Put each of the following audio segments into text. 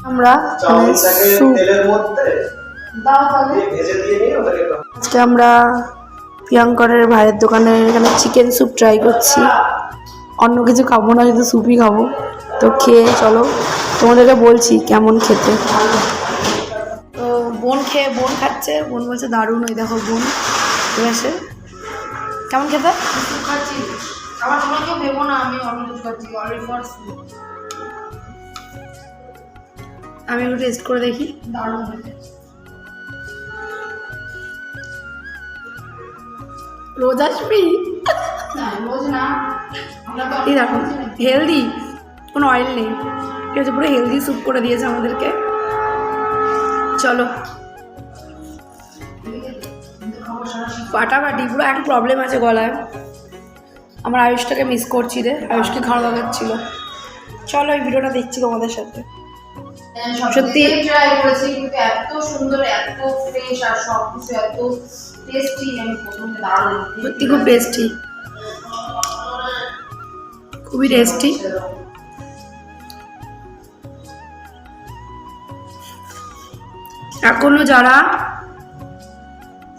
আমরা আজকে আমরা প্রিয়াঙ্করের ভাইয়ের দোকানে এখানে চিকেন স্যুপ ট্রাই করছি। অন্য কিছু খাবো না, শুধু স্যুপই খাবো। তো খেয়ে চলো তোমাদেরকে বলছি কেমন খেতে। তো বোন খাচ্ছে, বোন বলছে দারুণ। ওই দেখো বোন এসে কেমন খেতে খাচ্ছি। আমার তোমাকে ভেবো না আমি অন্য কিছু খাচ্ছি, অলরেডি ফর স্যুপ। আমি একটু টেস্ট করে দেখি, দারুণ হয়েছে। রোজ আসবি? রোজ না, এই দেখো হেলদি, কোনো অয়েল নেই, ঠিক আছে, পুরো হেলদি স্যুপ করে দিয়েছে আমাদেরকে। চলো ফাটাফাটি, পুরো এক প্রবলেম আছে গলায়। আমার আয়ুষটাকে মিস করছি রে, আয়ুষকে খাওয়া দরকার ছিল। চলো এই ভিডিওটা দেখছি তোমাদের সাথে। সত্যি ট্রাই করেছি, কিন্তু এত সুন্দর, এত ফ্রেশ আর সবকিছু এত টেস্টি। আমি প্রথমে দারুণ, সত্যি খুব টেস্টি, খুবই টেস্টি। এখনো যারা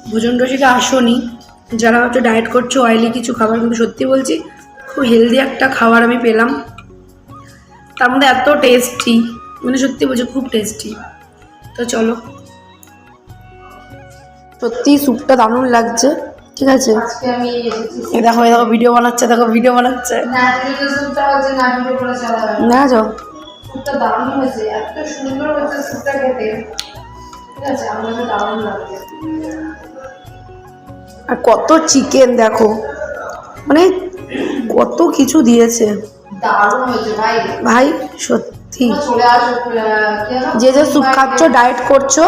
ভোজন রসিকে আসোনি, যারা হয়তো ডায়েট করছো, অয়েলি কিছু খাবার, কিন্তু সত্যি বলছি খুব হেলদি একটা খাবার আমি পেলাম। তার মধ্যে এত টেস্টি, মানে সত্যি বলছি খুব টেস্টি। তো চলো, সত্যি স্যুপটা দারুণ লাগছে, ঠিক আছে। এই দেখো ভিডিও বানাচ্ছে, দেখো ভিডিও বানাচ্ছে না, যাও স্যুপটা দারুণ হয়েছে, এত সুন্দর হয়েছে স্যুপটা খেতে, ঠিক আছে। আমার দারুণ লাগছে। আর কত চিকেন দেখো, মানে কত কিছু দিয়েছে, দারুণ হয়েছে ভাই। ভাই সত্যি যে যে স্যুপ খাচ্ছ, ডায়েট করছো,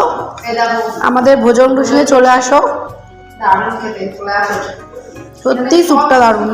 আমাদের ভোজন রুচিতে চলে আসো, দারুণ খেতে চলে আসো। সত্যি স্যুপটা দারুণ।